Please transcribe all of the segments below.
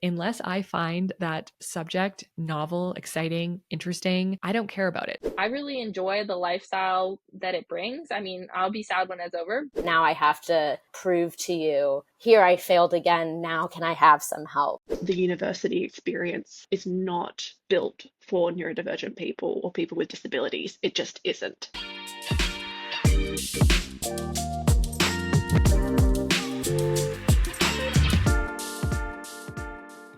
Unless I find that subject novel, exciting, interesting, I don't care about it. I really enjoy the lifestyle that it brings. I mean, I'll be sad when it's over. Now I have to prove to you, here I failed again, now can I have some help? The university experience is not built for neurodivergent people or people with disabilities. It just isn't.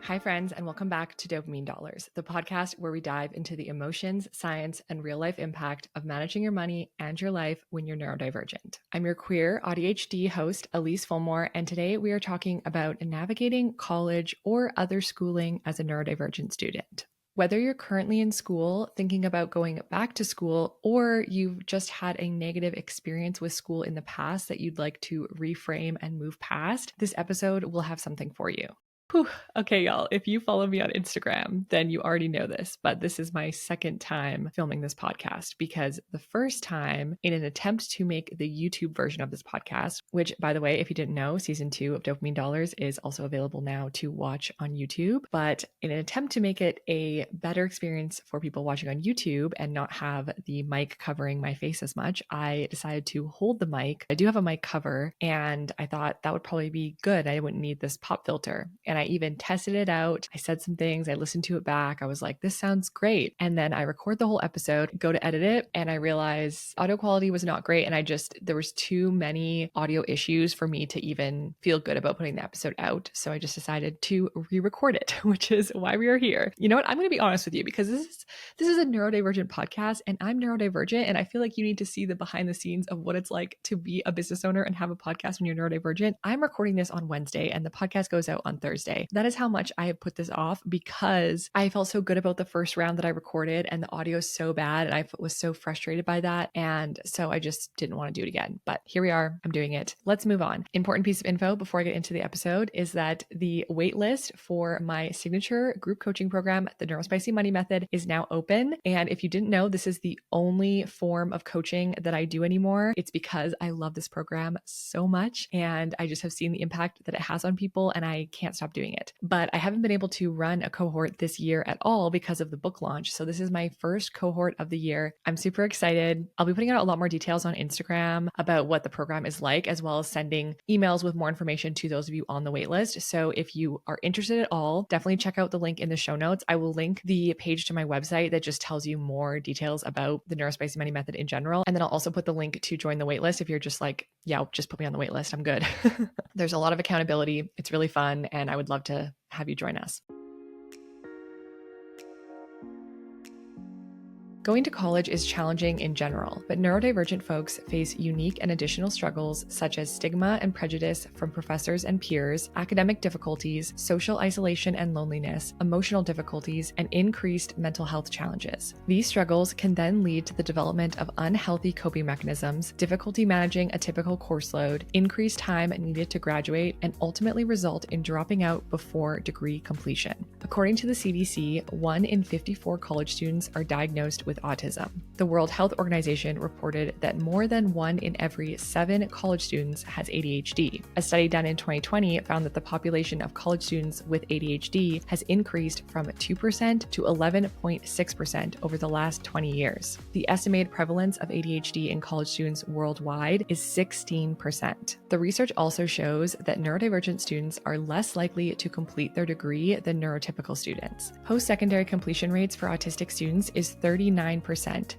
Hi, friends, and welcome back to Dopamine Dollars, the podcast where we dive into the emotions, science, and real-life impact of managing your money and your life when you're neurodivergent. I'm your queer ADHD host, Elise Fulmore, and today we are talking about navigating college or other schooling as a neurodivergent student. Whether you're currently in school, thinking about going back to school, or you've just had a negative experience with school in the past that you'd like to reframe and move past, this episode will have something for you. Whew. Okay, y'all, if you follow me on Instagram, then you already know this, but this is my second time filming this podcast because the first time in an attempt to make the YouTube version of this podcast, which, by the way, if you didn't know, season 2 of Dopamine Dollars is also available now to watch on YouTube. But in an attempt to make it a better experience for people watching on YouTube and not have the mic covering my face as much, I decided to hold the mic. I do have a mic cover, and I thought that would probably be good. I wouldn't need this pop filter. And I even tested it out. I said some things. I listened to it back. I was like, this sounds great. And then I record the whole episode, go to edit it, and I realized audio quality was not great. And there was too many audio issues for me to even feel good about putting the episode out. So I just decided to re-record it, which is why we are here. You know what? I'm going to be honest with you because this is a neurodivergent podcast and I'm neurodivergent. And I feel like you need to see the behind the scenes of what it's like to be a business owner and have a podcast when you're neurodivergent. I'm recording this on Wednesday and the podcast goes out on Thursday. That is how much I have put this off because I felt so good about the first round that I recorded and the audio is so bad and I was so frustrated by that. And so I just didn't want to do it again. But here we are. I'm doing it. Let's move on. Important piece of info before I get into the episode is that the wait list for my signature group coaching program, the Neurospicy Money Method, is now open. And if you didn't know, this is the only form of coaching that I do anymore. It's because I love this program so much and I just have seen the impact that it has on people and I can't stop doing it. But I haven't been able to run a cohort this year at all because of the book launch. So this is my first cohort of the year. I'm super excited. I'll be putting out a lot more details on Instagram about what the program is like, as well as sending emails with more information to those of you on the waitlist. So if you are interested at all, definitely check out the link in the show notes. I will link the page to my website that just tells you more details about the Neurospicy Money Method in general. And then I'll also put the link to join the waitlist if you're just like, yeah, just put me on the waitlist. I'm good. There's a lot of accountability. It's really fun. And I would love to have you join us. Going to college is challenging in general, but neurodivergent folks face unique and additional struggles such as stigma and prejudice from professors and peers, academic difficulties, social isolation and loneliness, emotional difficulties, and increased mental health challenges. These struggles can then lead to the development of unhealthy coping mechanisms, difficulty managing a typical course load, increased time needed to graduate, and ultimately result in dropping out before degree completion. According to the CDC, 1 in 54 college students are diagnosed with autism. The World Health Organization reported that more than 1 in every 7 college students has ADHD. A study done in 2020 found that the population of college students with ADHD has increased from 2% to 11.6% over the last 20 years. The estimated prevalence of ADHD in college students worldwide is 16%. The research also shows that neurodivergent students are less likely to complete their degree than neurotypical students. Post-secondary completion rates for autistic students is 39%,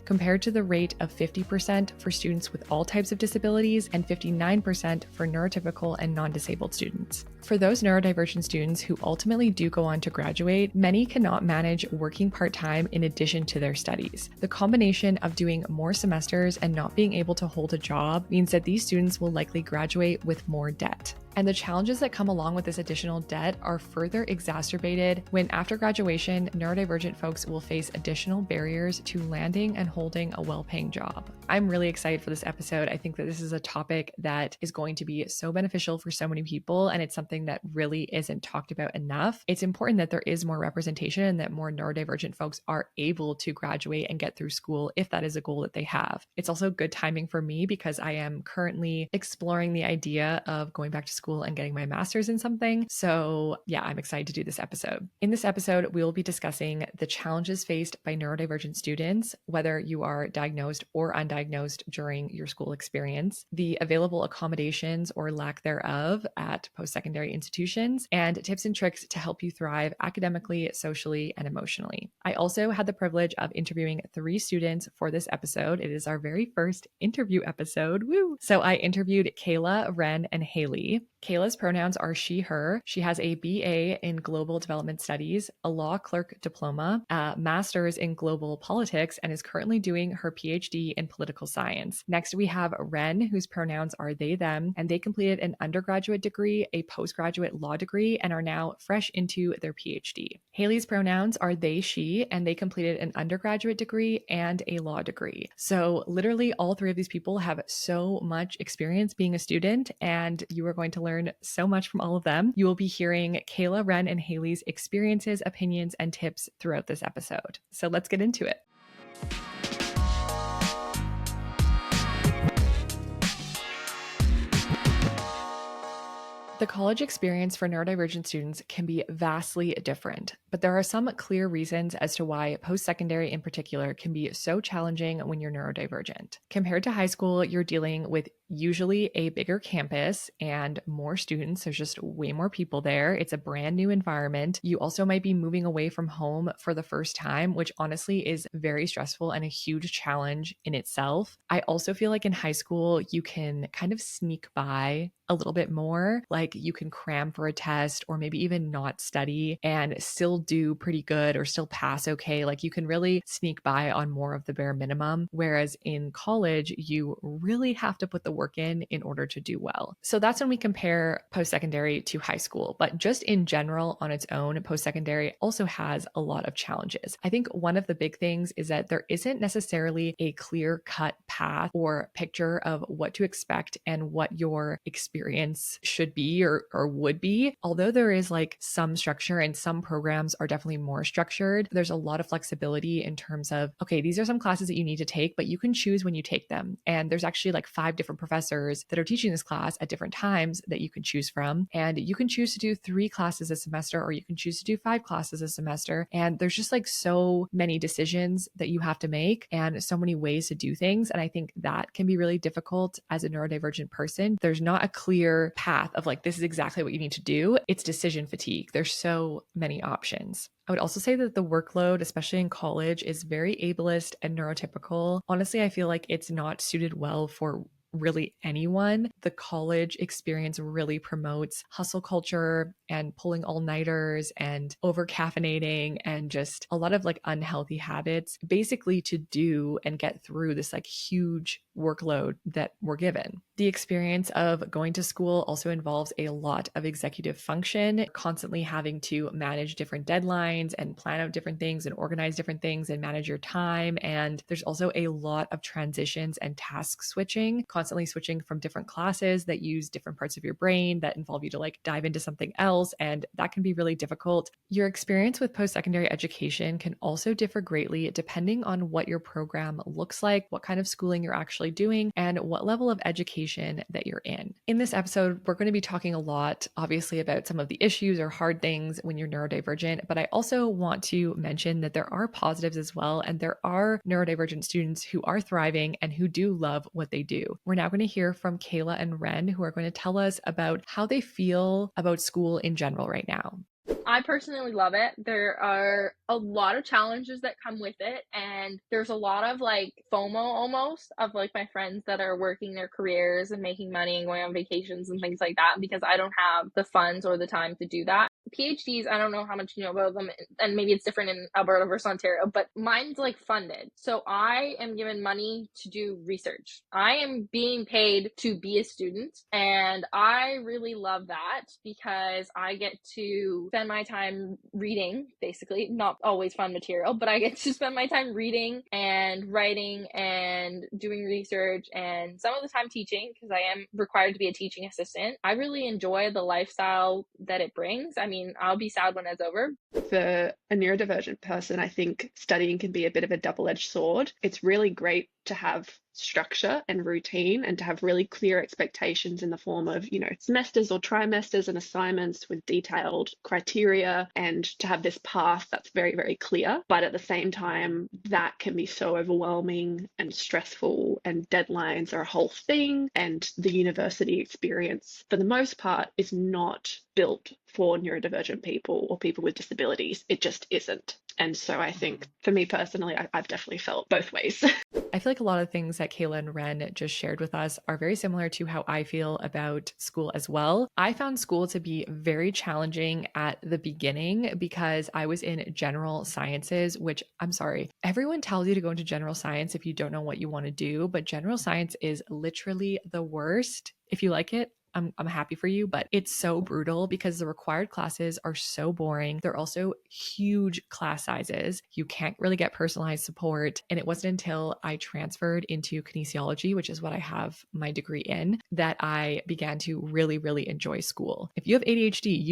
compared to the rate of 50% for students with all types of disabilities and 59% for neurotypical and non-disabled students. For those neurodivergent students who ultimately do go on to graduate, many cannot manage working part-time in addition to their studies. The combination of doing more semesters and not being able to hold a job means that these students will likely graduate with more debt. And the challenges that come along with this additional debt are further exacerbated when after graduation, neurodivergent folks will face additional barriers to landing and holding a well-paying job. I'm really excited for this episode. I think that this is a topic that is going to be so beneficial for so many people, and it's something that really isn't talked about enough. It's important that there is more representation and that more neurodivergent folks are able to graduate and get through school if that is a goal that they have. It's also good timing for me because I am currently exploring the idea of going back to school and getting my master's in something. So yeah, I'm excited to do this episode. In this episode, we will be discussing the challenges faced by neurodivergent students, whether you are diagnosed or undiagnosed during your school experience, the available accommodations or lack thereof at post-secondary institutions, and tips and tricks to help you thrive academically, socially, and emotionally. I also had the privilege of interviewing 3 students for this episode. It is our very first interview episode. Woo! So I interviewed Kayla, Ren, and Haley. Kayla's pronouns are she, her. She has a BA in Global Development Studies, a law clerk diploma, a master's in global politics, and is currently doing her PhD in political science. Next, we have Ren, whose pronouns are they, them, and they completed an undergraduate degree, a postgraduate law degree, and are now fresh into their PhD. Haley's pronouns are they, she, and they completed an undergraduate degree and a law degree. So literally all 3 of these people have so much experience being a student, and you are going to learn so much from all of them. You will be hearing Kayla, Ren, and Haley's experiences, opinions, and tips throughout this episode. So let's get into it. The college experience for neurodivergent students can be vastly different, but there are some clear reasons as to why post-secondary in particular can be so challenging when you're neurodivergent. Compared to high school, you're dealing with usually a bigger campus and more students. There's just way more people there. It's a brand new environment. You also might be moving away from home for the first time, which honestly is very stressful and a huge challenge in itself. I also feel like in high school, you can kind of sneak by a little bit more. Like you can cram for a test or maybe even not study and still do pretty good or still pass okay. Like you can really sneak by on more of the bare minimum. Whereas in college, you really have to put the work in order to do well. So that's when we compare post-secondary to high school. But just in general, on its own, post-secondary also has a lot of challenges. I think one of the big things is that there isn't necessarily a clear-cut path or picture of what to expect and what your experience should be or would be. Although there is like some structure and some programs are definitely more structured, there's a lot of flexibility in terms of, okay, these are some classes that you need to take, but you can choose when you take them. And there's actually like 5 different professors that are teaching this class at different times that you can choose from. And you can choose to do 3 classes a semester, or you can choose to do 5 classes a semester. And there's just like so many decisions that you have to make and so many ways to do things. And I think that can be really difficult as a neurodivergent person. There's not a clear path of like, this is exactly what you need to do. It's decision fatigue. There's so many options. I would also say that the workload, especially in college, is very ableist and neurotypical. Honestly, I feel like it's not suited well for really anyone. The college experience really promotes hustle culture and pulling all-nighters and over caffeinating and just a lot of like unhealthy habits, basically to do and get through this like huge workload that we're given. The experience of going to school also involves a lot of executive function, constantly having to manage different deadlines and plan out different things and organize different things and manage your time. And there's also a lot of transitions and task switching, constantly switching from different classes that use different parts of your brain that involve you to like dive into something else. And that can be really difficult. Your experience with post-secondary education can also differ greatly depending on what your program looks like, what kind of schooling you're actually doing, and what level of education that you're in. In this episode, we're going to be talking a lot, obviously, about some of the issues or hard things when you're neurodivergent, but I also want to mention that there are positives as well, and there are neurodivergent students who are thriving and who do love what they do. We're now going to hear from Kayla and Ren, who are going to tell us about how they feel about school in general right now. I personally love it. There are a lot of challenges that come with it, and there's a lot of like FOMO almost of like my friends that are working their careers and making money and going on vacations and things like that, because I don't have the funds or the time to do that. PhDs, I don't know how much you know about them, and maybe it's different in Alberta versus Ontario, but mine's like funded. So I am given money to do research. I am being paid to be a student, and I really love that because I get to spend my time reading, basically, not always fun material, but I get to spend my time reading and writing and doing research and some of the time teaching, because I am required to be a teaching assistant. I really enjoy the lifestyle that it brings. I mean, I'll be sad when it's over. For a neurodivergent person, I think studying can be a bit of a double-edged sword. It's really great to have structure and routine and to have really clear expectations in the form of, semesters or trimesters and assignments with detailed criteria, and to have this path that's very, very clear. But at the same time, that can be so overwhelming and stressful, and deadlines are a whole thing. And the university experience, for the most part, is not built for neurodivergent people or people with disabilities. It just isn't. And so I think for me personally, I've definitely felt both ways. I feel like a lot of things that Kayla and Ren just shared with us are very similar to how I feel about school as well. I found school to be very challenging at the beginning because I was in general sciences, which I'm sorry, everyone tells you to go into general science if you don't know what you want to do, but general science is literally the worst. If you like it, I'm happy for you, but it's so brutal because the required classes are so boring. They're also huge class sizes. You can't really get personalized support. And it wasn't until I transferred into kinesiology, which is what I have my degree in, that I began to really, really enjoy school. If you have ADHD,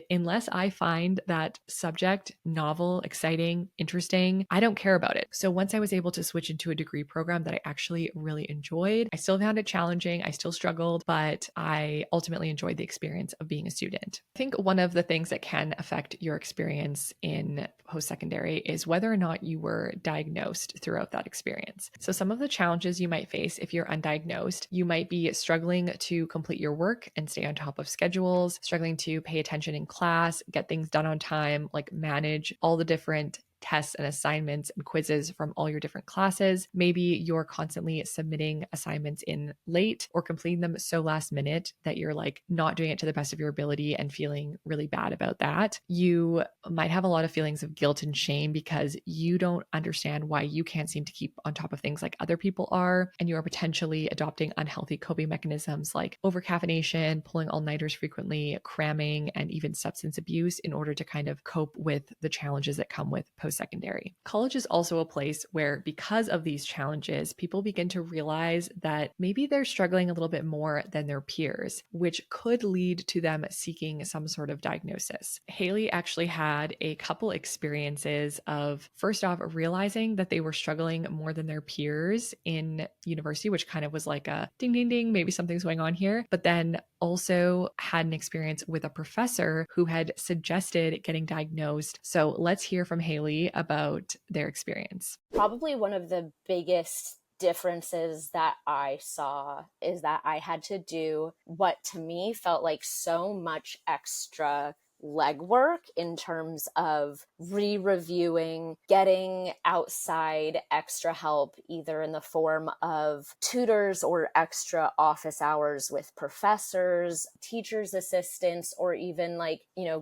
unless I find that subject novel, exciting, interesting, I don't care about it. So once I was able to switch into a degree program that I actually really enjoyed, I still found it challenging. I still struggled, but I ultimately enjoyed the experience of being a student. I think one of the things that can affect your experience in post-secondary is whether or not you were diagnosed throughout that experience. So some of the challenges you might face if you're undiagnosed, you might be struggling to complete your work and stay on top of schedules, struggling to pay attention in class, get things done on time, like manage all the different tests and assignments and quizzes from all your different classes. Maybe you're constantly submitting assignments in late or completing them so last minute that you're like not doing it to the best of your ability and feeling really bad about that. You might have a lot of feelings of guilt and shame because you don't understand why you can't seem to keep on top of things like other people are. And you are potentially adopting unhealthy coping mechanisms like overcaffeination, pulling all-nighters frequently, cramming, and even substance abuse in order to kind of cope with the challenges that come with post-secondary. College is also a place where, because of these challenges, people begin to realize that maybe they're struggling a little bit more than their peers, which could lead to them seeking some sort of diagnosis. Haley actually had a couple experiences of, first off, realizing that they were struggling more than their peers in university, which kind of was like a ding, ding, ding, maybe something's going on here. But then also had an experience with a professor who had suggested getting diagnosed. So let's hear from Haley about their experience. Probably one of the biggest differences that I saw is that I had to do what to me felt like so much extra legwork in terms of re-reviewing, getting outside extra help, either in the form of tutors or extra office hours with professors, teachers' assistants, or even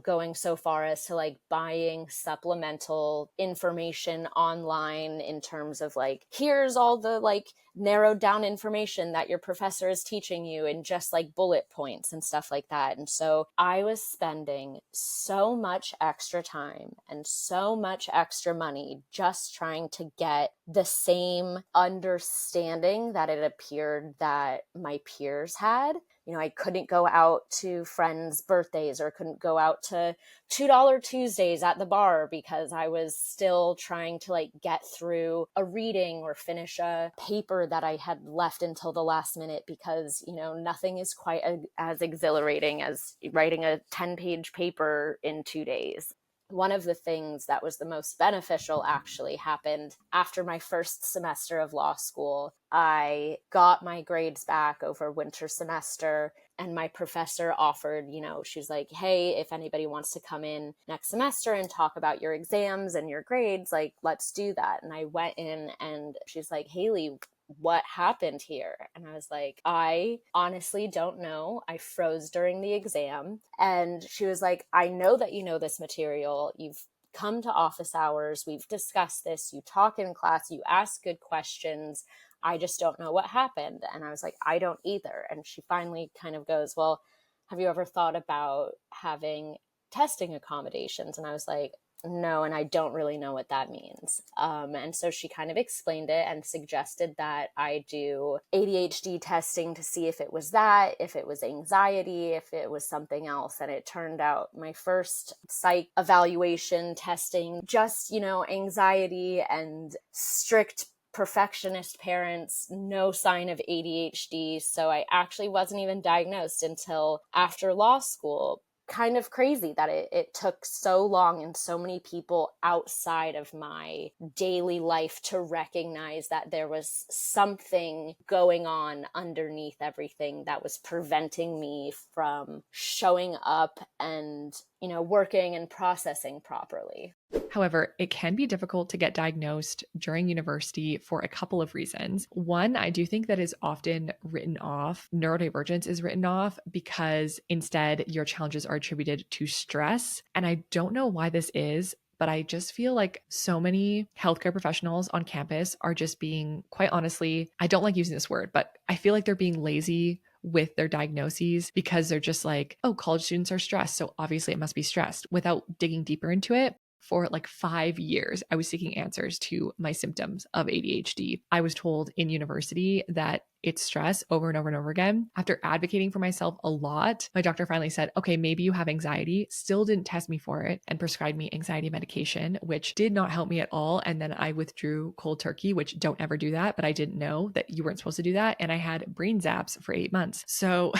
going so far as to buying supplemental information online in terms of here's all the narrowed down information that your professor is teaching you in just bullet points and stuff like that. And so I was spending so much extra time and so much extra money just trying to get the same understanding that it appeared that my peers had. I couldn't go out to friends' birthdays or couldn't go out to $2 Tuesdays at the bar because I was still trying to get through a reading or finish a paper that I had left until the last minute because, nothing is quite as exhilarating as writing a 10-page paper in 2 days. One of the things that was the most beneficial actually happened after my first semester of law school. I got my grades back over winter semester, and my professor offered, she was like, hey, if anybody wants to come in next semester and talk about your exams and your grades, let's do that. And I went in and she's like, Haley, what happened here? And I was like, I honestly don't know. I froze during the exam. And she was like, I know that you know this material. You've come to office hours. We've discussed this. You talk in class. You ask good questions. I just don't know what happened. And I was like, I don't either. And she finally kind of goes, well, have you ever thought about having testing accommodations? And I was like, no, and I don't really know what that means. And so she kind of explained it and suggested that I do ADHD testing to see if it was that, if it was anxiety, if it was something else. And it turned out my first psych evaluation testing, just, anxiety and strict perfectionist parents, no sign of ADHD. So I actually wasn't even diagnosed until after law school. Kind of crazy that it took so long and so many people outside of my daily life to recognize that there was something going on underneath everything that was preventing me from showing up and, working and processing properly. However, it can be difficult to get diagnosed during university for a couple of reasons. One, I do think that is often written off. Neurodivergence is written off because instead your challenges are attributed to stress. And I don't know why this is, but I just feel like so many healthcare professionals on campus are just being, quite honestly, I don't like using this word, but I feel like they're being lazy with their diagnoses because they're just like, oh, college students are stressed, so obviously it must be stressed, without digging deeper into it. For like 5 years, I was seeking answers to my symptoms of ADHD. I was told in university that it's stress over and over and over again. After advocating for myself a lot, my doctor finally said, okay, maybe you have anxiety, still didn't test me for it and prescribed me anxiety medication, which did not help me at all. And then I withdrew cold turkey, which don't ever do that, but I didn't know that you weren't supposed to do that. And I had brain zaps for 8 months. So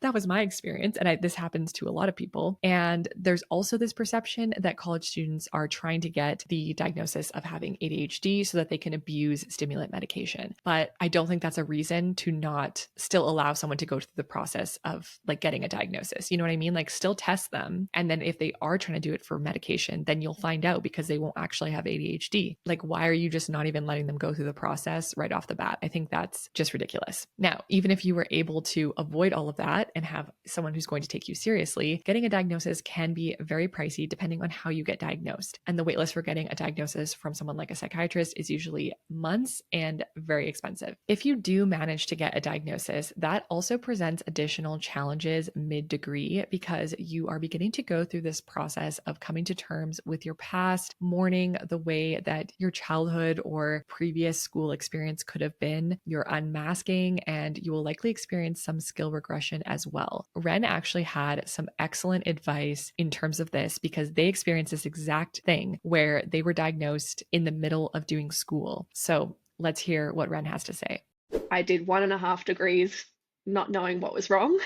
that was my experience. And this happens to a lot of people. And there's also this perception that college students are trying to get the diagnosis of having ADHD so that they can abuse stimulant medication. But I don't think that's a reason to not still allow someone to go through the process of like getting a diagnosis. You know what I mean? Like still test them. And then if they are trying to do it for medication, then you'll find out because they won't actually have ADHD. Like, why are you just not even letting them go through the process right off the bat? I think that's just ridiculous. Now, even if you were able to avoid all of that, and have someone who's going to take you seriously, getting a diagnosis can be very pricey depending on how you get diagnosed. And the waitlist for getting a diagnosis from someone like a psychiatrist is usually months and very expensive. If you do manage to get a diagnosis, that also presents additional challenges mid-degree because you are beginning to go through this process of coming to terms with your past, mourning the way that your childhood or previous school experience could have been. You're unmasking, and you will likely experience some skill regression as well. Ren actually had some excellent advice in terms of this because they experienced this exact thing where they were diagnosed in the middle of doing school. So let's hear what Ren has to say. I did 1.5 degrees not knowing what was wrong.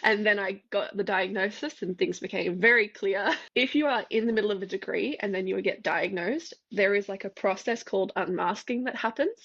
And then I got the diagnosis and things became very clear. If you are in the middle of a degree and then you get diagnosed, there is like a process called unmasking that happens.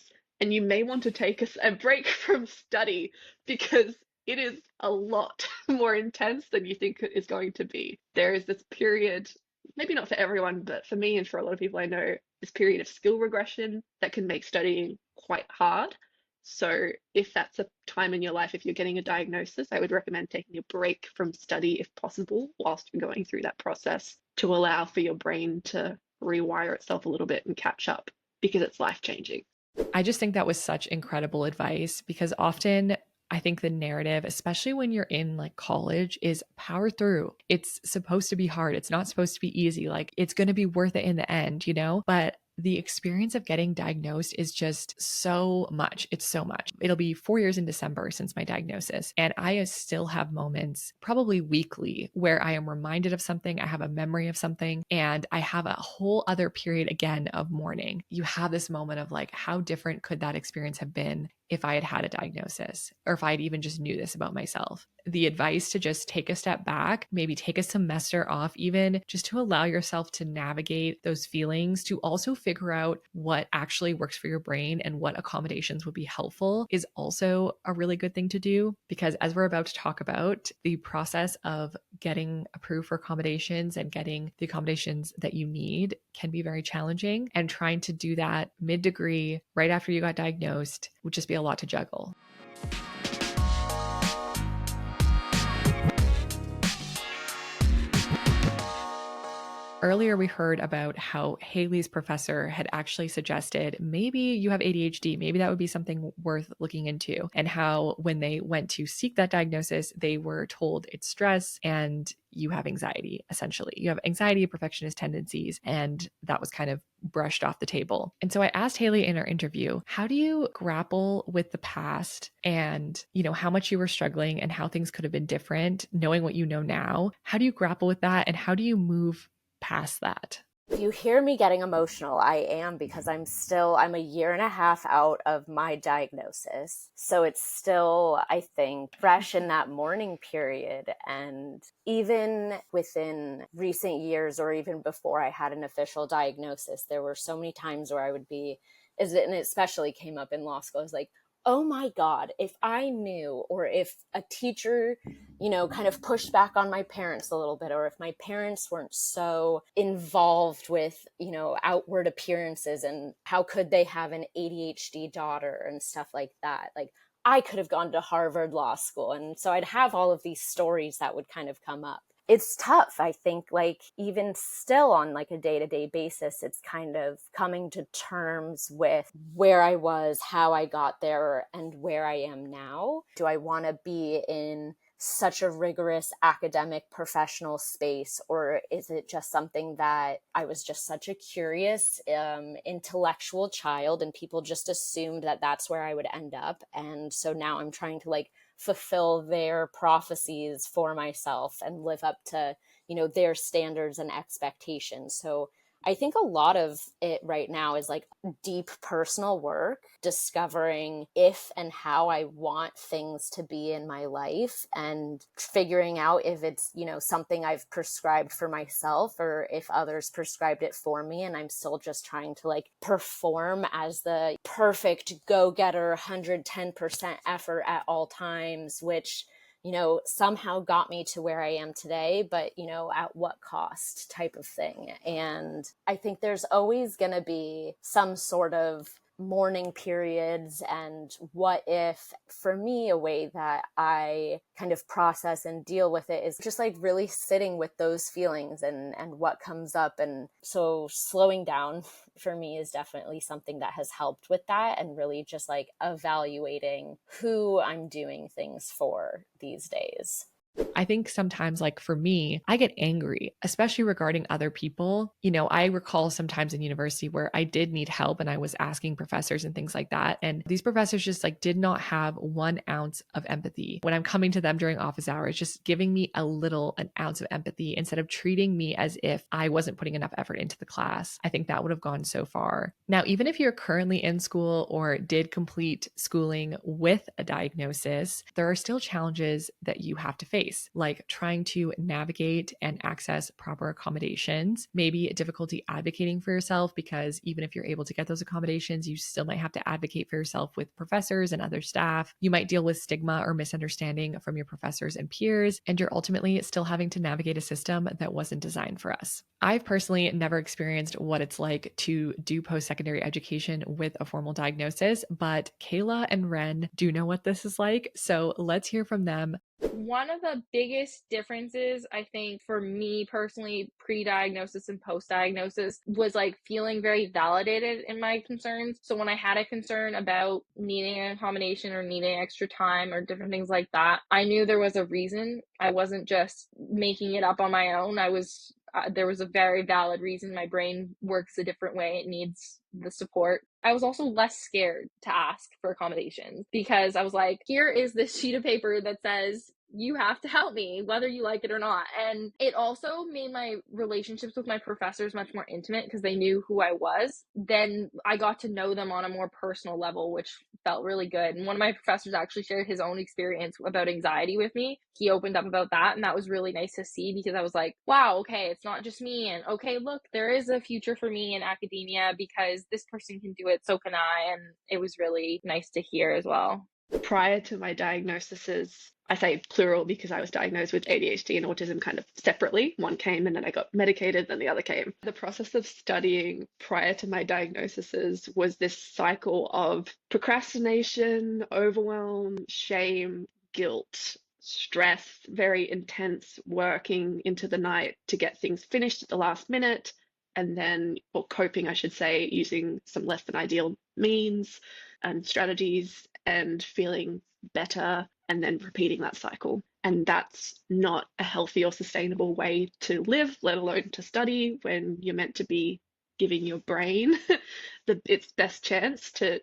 And you may want to take a break from study because it is a lot more intense than you think it is going to be. There is this period, maybe not for everyone, but for me and for a lot of people I know, this period of skill regression that can make studying quite hard. So if that's a time in your life, if you're getting a diagnosis, I would recommend taking a break from study if possible whilst you're going through that process to allow for your brain to rewire itself a little bit and catch up because it's life-changing. I just think that was such incredible advice because often I think the narrative, especially when you're in like college, is power through. It's supposed to be hard. It's not supposed to be easy. Like it's going to be worth it in the end, But the experience of getting diagnosed is just so much. It's so much. It'll be 4 years in December since my diagnosis. And I still have moments, probably weekly, where I am reminded of something. I have a memory of something and I have a whole other period again of mourning. You have this moment of like, how different could that experience have been if I had had a diagnosis or if I had even just knew this about myself? The advice to just take a step back, maybe take a semester off, even just to allow yourself to navigate those feelings, to also figure out what actually works for your brain and what accommodations would be helpful is also a really good thing to do. Because as we're about to talk about, the process of getting approved for accommodations and getting the accommodations that you need can be very challenging. And trying to do that mid-degree right after you got diagnosed would just be a lot to juggle. Earlier, we heard about how Haley's professor had actually suggested maybe you have ADHD, maybe that would be something worth looking into, and how when they went to seek that diagnosis, they were told it's stress and you have anxiety, essentially. You have anxiety, perfectionist tendencies, and that was kind of brushed off the table. And so I asked Haley in our interview, how do you grapple with the past and, how much you were struggling and how things could have been different, knowing what you know now? How do you grapple with that and how do you move past that? If you hear me getting emotional, I am, because I'm a year and a half out of my diagnosis. So it's still, I think, fresh in that mourning period. And even within recent years, or even before I had an official diagnosis, there were so many times where I would be, and it especially came up in law school, I was like, oh my God, if I knew, or if a teacher, kind of pushed back on my parents a little bit, or if my parents weren't so involved with, outward appearances, and how could they have an ADHD daughter and stuff like that? Like, I could have gone to Harvard Law School. And so I'd have all of these stories that would kind of come up. It's tough, I think, like even still on like a day-to-day basis, it's kind of coming to terms with where I was, how I got there, and where I am now. Do I want to be in such a rigorous academic professional space, or is it just something that I was just such a curious intellectual child, and people just assumed that that's where I would end up, and so now I'm trying to like fulfill their prophecies for myself and live up to, their standards and expectations. So I think a lot of it right now is like deep personal work, discovering if and how I want things to be in my life, and figuring out if it's, something I've prescribed for myself, or if others prescribed it for me. And I'm still just trying to like perform as the perfect go-getter, 110% effort at all times, which somehow got me to where I am today, but, at what cost type of thing. And I think there's always going to be some sort of mourning periods. And what if, for me, a way that I kind of process and deal with it is just like really sitting with those feelings and what comes up. And so slowing down for me is definitely something that has helped with that, and really just like evaluating who I'm doing things for these days. I think sometimes, like for me, I get angry, especially regarding other people. I recall sometimes in university where I did need help and I was asking professors and things like that. And these professors just like did not have 1 ounce of empathy when I'm coming to them during office hours, just giving me an ounce of empathy instead of treating me as if I wasn't putting enough effort into the class. I think that would have gone so far. Now, even if you're currently in school or did complete schooling with a diagnosis, there are still challenges that you have to face, like trying to navigate and access proper accommodations, maybe difficulty advocating for yourself, because even if you're able to get those accommodations, you still might have to advocate for yourself with professors and other staff. You might deal with stigma or misunderstanding from your professors and peers, and you're ultimately still having to navigate a system that wasn't designed for us. I've personally never experienced what it's like to do post-secondary education with a formal diagnosis, but Kayla and Ren do know what this is like. So let's hear from them. One of the biggest differences, I think, for me personally, pre-diagnosis and post-diagnosis, was like feeling very validated in my concerns. So when I had a concern about needing an accommodation or needing extra time or different things like that, I knew there was a reason. I wasn't just making it up on my own. There was a very valid reason. My brain works a different way. It needs the support. I was also less scared to ask for accommodations, because I was like, here is this sheet of paper that says you have to help me whether you like it or not. And it also made my relationships with my professors much more intimate, because they knew who I was. Then I got to know them on a more personal level, which felt really good. And one of my professors actually shared his own experience about anxiety with me. He opened up about that, and that was really nice to see, because I was like, wow, okay, it's not just me, and okay, look, there is a future for me in academia, because this person can do it, so can I. And it was really nice to hear as well. Prior to my diagnoses, I say plural because I was diagnosed with ADHD and autism kind of separately. One came and then I got medicated, then the other came. The process of studying prior to my diagnoses was this cycle of procrastination, overwhelm, shame, guilt, stress, very intense working into the night to get things finished at the last minute, and then, or coping, I should say, using some less than ideal means and strategies, and feeling better, and then repeating that cycle. And that's not a healthy or sustainable way to live, let alone to study, when you're meant to be giving your brain its best chance to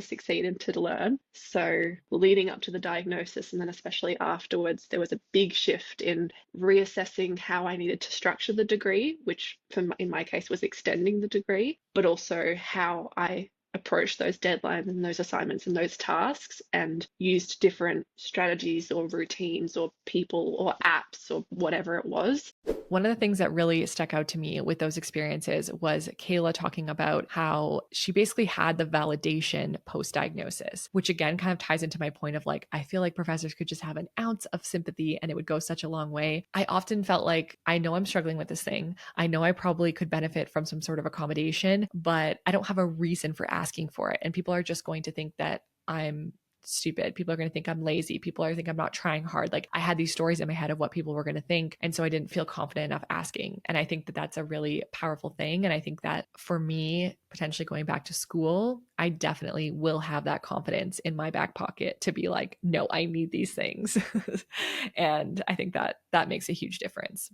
succeed and to learn. So leading up to the diagnosis, and then especially afterwards, there was a big shift in reassessing how I needed to structure the degree, which in my case was extending the degree, but also how I approached those deadlines and those assignments and those tasks, and used different strategies or routines or people or apps or whatever it was. One of the things that really stuck out to me with those experiences was Kayla talking about how she basically had the validation post-diagnosis, which again kind of ties into my point of like, I feel like professors could just have an ounce of sympathy and it would go such a long way. I often felt like, I know I'm struggling with this thing. I know I probably could benefit from some sort of accommodation, but I don't have a reason for asking for it. And people are just going to think that I'm stupid. People are going to think I'm lazy. People are going to think I'm not trying hard. Like, I had these stories in my head of what people were going to think. And so I didn't feel confident enough asking. And I think that that's a really powerful thing. And I think that for me, potentially going back to school, I definitely will have that confidence in my back pocket to be like, no, I need these things. And I think that that makes a huge difference.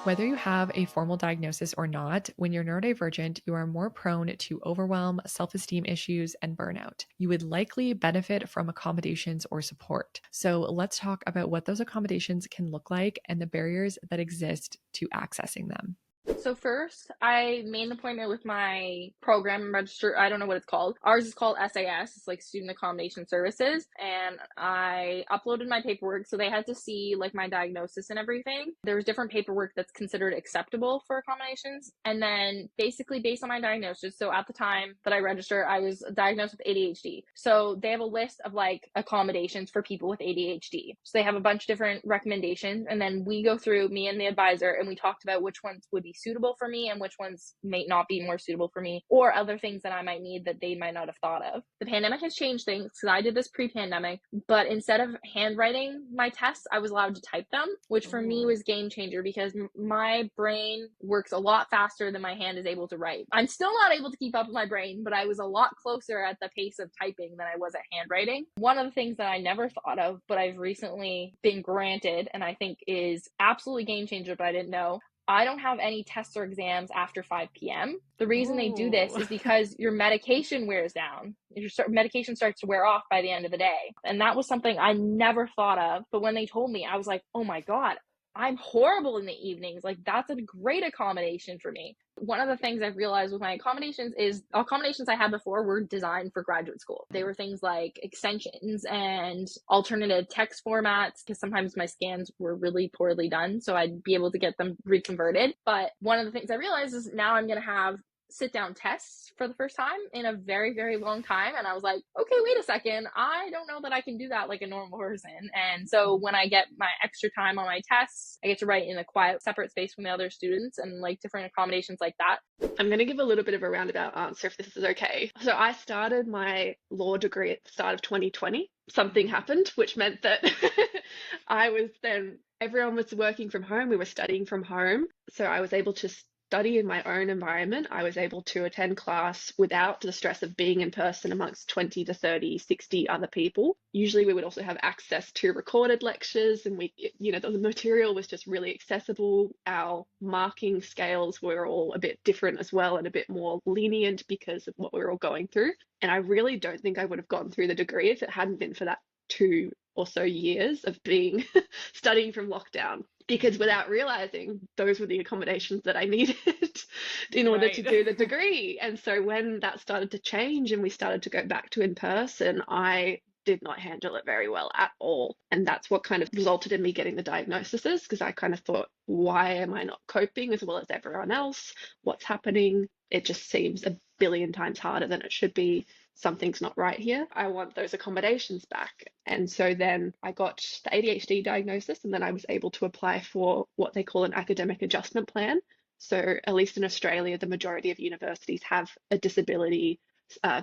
Whether you have a formal diagnosis or not, when you're neurodivergent, you are more prone to overwhelm, self-esteem issues, and burnout. You would likely benefit from accommodations or support. So let's talk about what those accommodations can look like and the barriers that exist to accessing them. So first, I made an appointment with my program register. I don't know what it's called. Ours is called SAS. It's like Student Accommodation Services. And I uploaded my paperwork. So they had to see like my diagnosis and everything. There was different paperwork that's considered acceptable for accommodations. And then basically based on my diagnosis. So at the time that I registered, I was diagnosed with ADHD. So they have a list of like accommodations for people with ADHD. So they have a bunch of different recommendations. And then we go through, me and the advisor, and we talked about which ones would be suitable for me and which ones may not be more suitable for me, or other things that I might need that they might not have thought of. The pandemic has changed things because I did this pre-pandemic, but instead of handwriting my tests, I was allowed to type them, which for me was game changer because my brain works a lot faster than my hand is able to write. I'm still not able to keep up with my brain, but I was a lot closer at the pace of typing than I was at handwriting. One of the things that I never thought of, but I've recently been granted, and I think is absolutely game changer, but I didn't know, I don't have any tests or exams after 5 p.m. The reason they do this is because your medication wears down. Your medication starts to wear off by the end of the day. And that was something I never thought of. But when they told me, I was like, oh my God, I'm horrible in the evenings. Like, that's a great accommodation for me. One of the things I've realized with my accommodations is accommodations I had before were designed for graduate school. They were things like extensions and alternative text formats, because sometimes my scans were really poorly done, so I'd be able to get them reconverted. But one of the things I realized is now I'm going to have sit-down tests for the first time in a very, very long time. And I was like, okay, wait a second. I don't know that I can do that like a normal person. And so when I get my extra time on my tests, I get to write in a quiet, separate space from the other students and like different accommodations like that. I'm going to give a little bit of a roundabout answer if this is okay. So I started my law degree at the start of 2020. Something happened, which meant that everyone was working from home. We were studying from home. So I was able to study in my own environment. I was able to attend class without the stress of being in person amongst 20 to 30, 60 other people. Usually we would also have access to recorded lectures, and the material was just really accessible. Our marking scales were all a bit different as well and a bit more lenient because of what we were all going through. And I really don't think I would have gone through the degree if it hadn't been for that 2 or so years of being studying from lockdown. Because without realizing, those were the accommodations that I needed in order to do the degree. And so when that started to change and we started to go back to in person, I did not handle it very well at all. And that's what kind of resulted in me getting the diagnoses, because I kind of thought, why am I not coping as well as everyone else? What's happening? It just seems a billion times harder than it should be. Something's not right here. I want those accommodations back. And so then I got the ADHD diagnosis, and then I was able to apply for what they call an academic adjustment plan. So at least in Australia, the majority of universities have a disability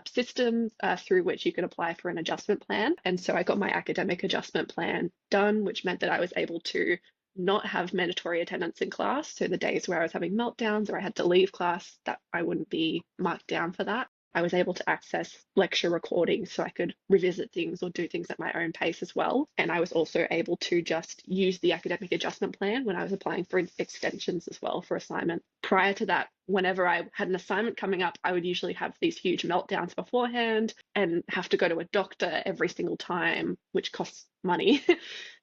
system through which you can apply for an adjustment plan. And so I got my academic adjustment plan done, which meant that I was able to not have mandatory attendance in class. So the days where I was having meltdowns or I had to leave class, that I wouldn't be marked down for that. I was able to access lecture recordings so I could revisit things or do things at my own pace as well. And I was also able to just use the academic adjustment plan when I was applying for extensions as well for assignment. Prior to that, whenever I had an assignment coming up, I would usually have these huge meltdowns beforehand and have to go to a doctor every single time, which costs money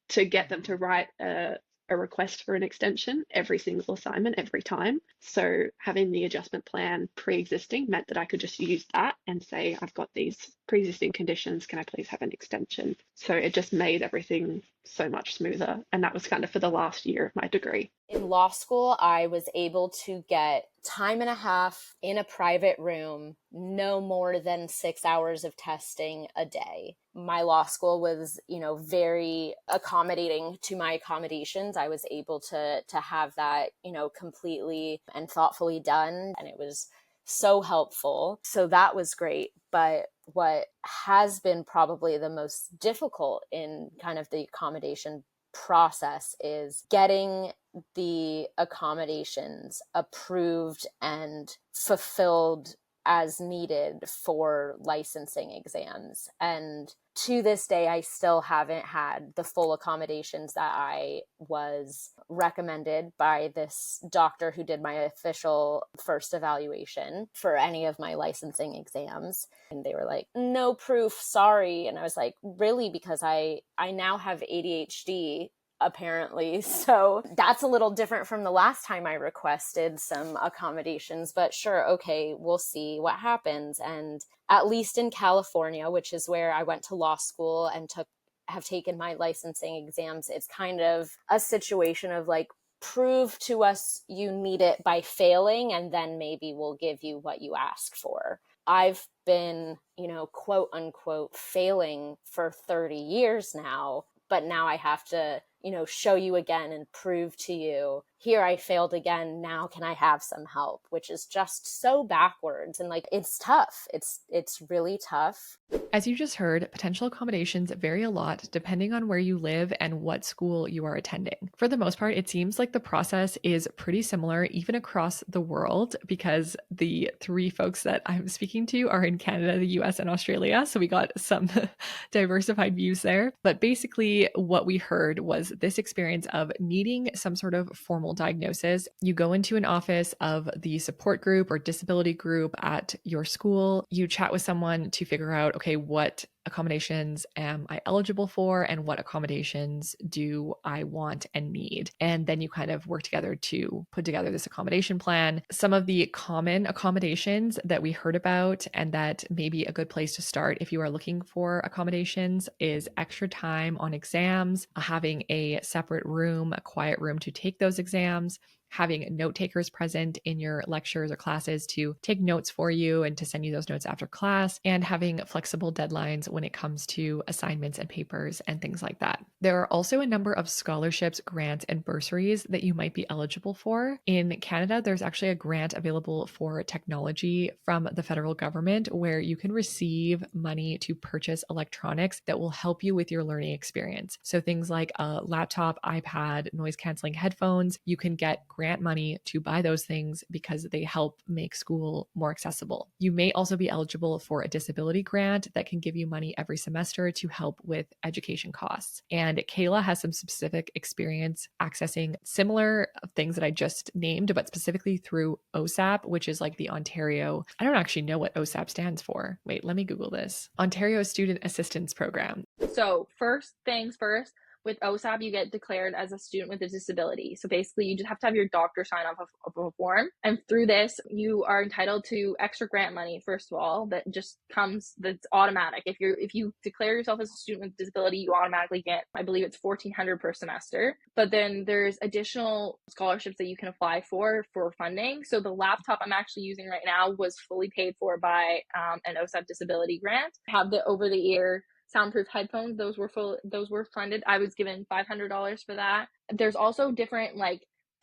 to get them to write a request for an extension every single assignment every time. So having the adjustment plan pre-existing meant that I could just use that and say, I've got these pre-existing conditions, can I please have an extension? So it just made everything so much smoother. And that was kind of for the last year of my degree. In law school, I was able to get time and a half in a private room, no more than 6 hours of testing a day. My law school was, very accommodating to my accommodations. I was able to have that, completely and thoughtfully done. And it was so helpful. So that was great. But what has been probably the most difficult in kind of the accommodation process is getting the accommodations approved and fulfilled as needed for licensing exams. And to this day, I still haven't had the full accommodations that I was recommended by this doctor who did my official first evaluation for any of my licensing exams. And they were like, no proof, sorry. And I was like, really? Because I now have ADHD, apparently. So that's a little different from the last time I requested some accommodations, but sure, okay, we'll see what happens. And at least in California, which is where I went to law school and have taken my licensing exams, it's kind of a situation of like, prove to us you need it by failing, and then maybe we'll give you what you asked for. I've been, quote unquote, failing for 30 years now, but now I have to, show you again and prove to you, here I failed again, now can I have some help? Which is just so backwards. And it's tough. It's really tough. As you just heard, potential accommodations vary a lot depending on where you live and what school you are attending. For the most part, it seems like the process is pretty similar even across the world, because the three folks that I'm speaking to are in Canada, the US, and Australia. So we got some diversified views there. But basically what we heard was this experience of needing some sort of formal diagnosis. You go into an office of the support group or disability group at your school. You chat with someone to figure out, okay, what accommodations am I eligible for and what accommodations do I want and need? And then you kind of work together to put together this accommodation plan. Some of the common accommodations that we heard about and that may be a good place to start if you are looking for accommodations is extra time on exams, having a separate room, a quiet room to take those exams, having note takers present in your lectures or classes to take notes for you and to send you those notes after class, and having flexible deadlines when it comes to assignments and papers and things like that. There are also a number of scholarships, grants, and bursaries that you might be eligible for. In Canada, there's actually a grant available for technology from the federal government where you can receive money to purchase electronics that will help you with your learning experience. So things like a laptop, iPad, noise-canceling headphones, you can get grant money to buy those things because they help make school more accessible. You may also be eligible for a disability grant that can give you money every semester to help with education costs. And Kayla has some specific experience accessing similar things that I just named, but specifically through OSAP, which is like the Ontario, I don't actually know what OSAP stands for. Wait, let me Google this. Ontario Student Assistance Program. So first things first, with OSAP, you get declared as a student with a disability. So basically, you just have to have your doctor sign off of a form. And through this, you are entitled to extra grant money, first of all, that just comes, that's automatic. If you declare yourself as a student with disability, you automatically get, I believe it's $1,400 per semester. But then there's additional scholarships that you can apply for funding. So the laptop I'm actually using right now was fully paid for by an OSAP disability grant. I have the over-the-ear soundproof headphones, those were funded. I was given $500 for that. There's also different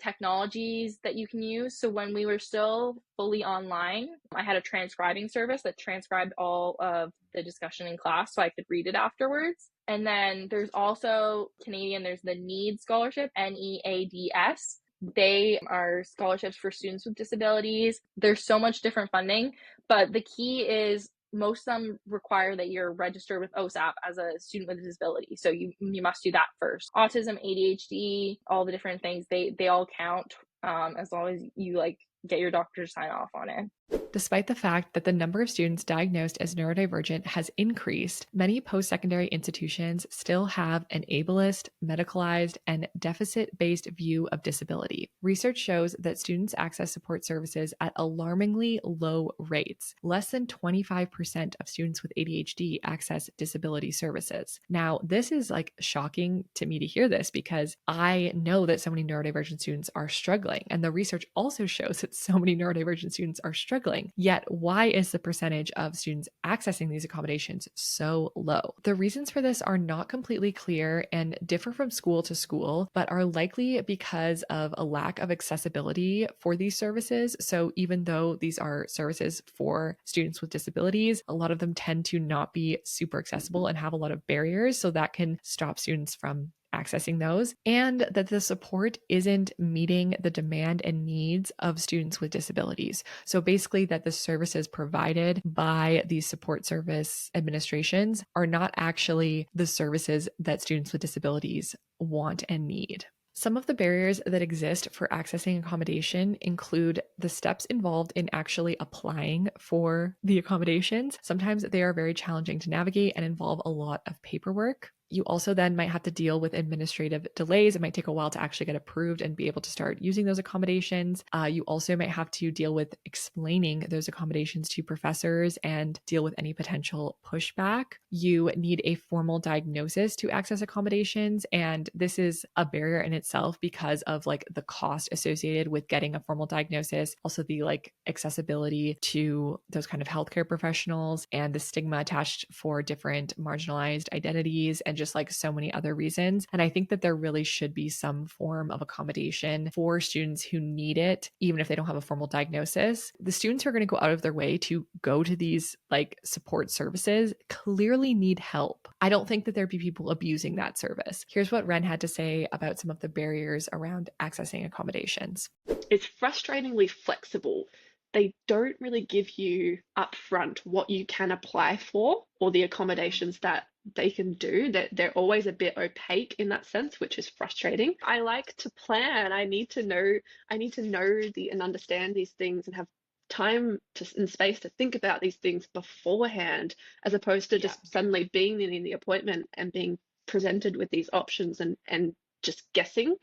technologies that you can use. So when we were still fully online, I had a transcribing service that transcribed all of the discussion in class so I could read it afterwards. And then there's also there's the NEAD scholarship, NEADS. They are scholarships for students with disabilities. There's so much different funding, But the key is most of them require that you're registered with OSAP as a student with a disability. So you must do that first. Autism, ADHD, all the different things, they all count, as long as you like get your doctor to sign off on it. Despite the fact that the number of students diagnosed as neurodivergent has increased, many post-secondary institutions still have an ableist, medicalized, and deficit-based view of disability. Research shows that students access support services at alarmingly low rates. Less than 25% of students with ADHD access disability services. Now, this is like shocking to me to hear this because I know that so many neurodivergent students are struggling, and the research also shows that so many neurodivergent students are struggling. Yet, why is the percentage of students accessing these accommodations so low? The reasons for this are not completely clear and differ from school to school, but are likely because of a lack of accessibility for these services. So even though these are services for students with disabilities, a lot of them tend to not be super accessible and have a lot of barriers. So that can stop students from accessing those, and that the support isn't meeting the demand and needs of students with disabilities. So basically that the services provided by these support service administrations are not actually the services that students with disabilities want and need. Some of the barriers that exist for accessing accommodation include the steps involved in actually applying for the accommodations. Sometimes they are very challenging to navigate and involve a lot of paperwork. You also then might have to deal with administrative delays. It might take a while to actually get approved and be able to start using those accommodations. You also might have to deal with explaining those accommodations to professors and deal with any potential pushback. You need a formal diagnosis to access accommodations. And this is a barrier in itself because of like the cost associated with getting a formal diagnosis, also the like accessibility to those kind of healthcare professionals and the stigma attached for different marginalized identities and just like so many other reasons. And I think that there really should be some form of accommodation for students who need it, even if they don't have a formal diagnosis. The students who are going to go out of their way to go to these like support services clearly need help. I don't think that there'd be people abusing that service. Here's what Ren had to say about some of the barriers around accessing accommodations. It's frustratingly flexible. They don't really give you upfront what you can apply for or the accommodations that they can do. They're always a bit opaque in that sense, which is frustrating. I like to plan. I need to know and understand these things and have time and space to think about these things beforehand, as opposed to just suddenly being in the appointment and being presented with these options and just guessing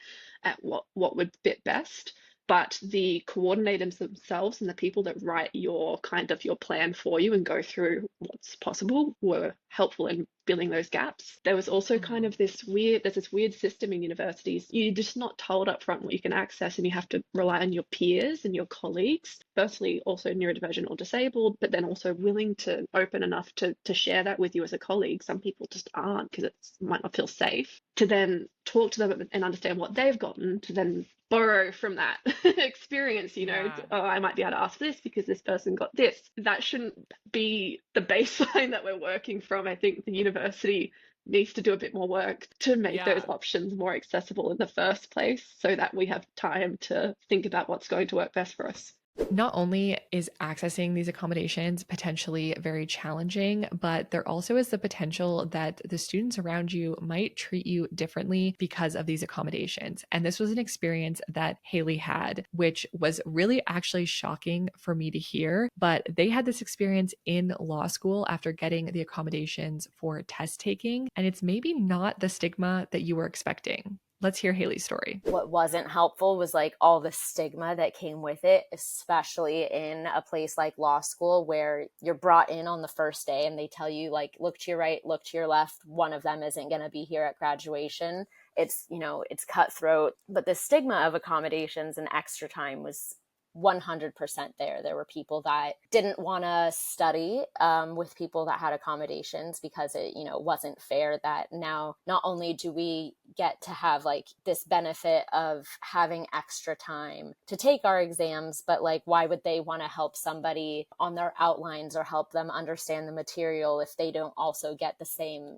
at what would fit best. But the coordinators themselves and the people that write your plan for you and go through what's possible were helpful in filling those gaps. There was also kind of there's this weird system in universities. You're just not told up front what you can access, and you have to rely on your peers and your colleagues, firstly also neurodivergent or disabled, but then also willing to open enough to share that with you as a colleague. Some people just aren't because it might not feel safe to then talk to them and understand what they've gotten, to then borrow from that experience, oh, I might be able to ask this because this person got this. That shouldn't be the baseline that we're working from. I think the university needs to do a bit more work to make those options more accessible in the first place so that we have time to think about what's going to work best for us. Not only is accessing these accommodations potentially very challenging, but there also is the potential that the students around you might treat you differently because of these accommodations. And this was an experience that Haley had, which was really actually shocking for me to hear. But they had this experience in law school after getting the accommodations for test taking. And it's maybe not the stigma that you were expecting. Let's hear Haley's story. What wasn't helpful was like all the stigma that came with it, especially in a place like law school where you're brought in on the first day and they tell you like, look to your right, look to your left. One of them isn't going to be here at graduation. It's, it's cutthroat. But the stigma of accommodations and extra time was 100% there. There were people that didn't want to study with people that had accommodations because it, wasn't fair that now not only do we get to have like this benefit of having extra time to take our exams, but like, why would they want to help somebody on their outlines or help them understand the material if they don't also get the same,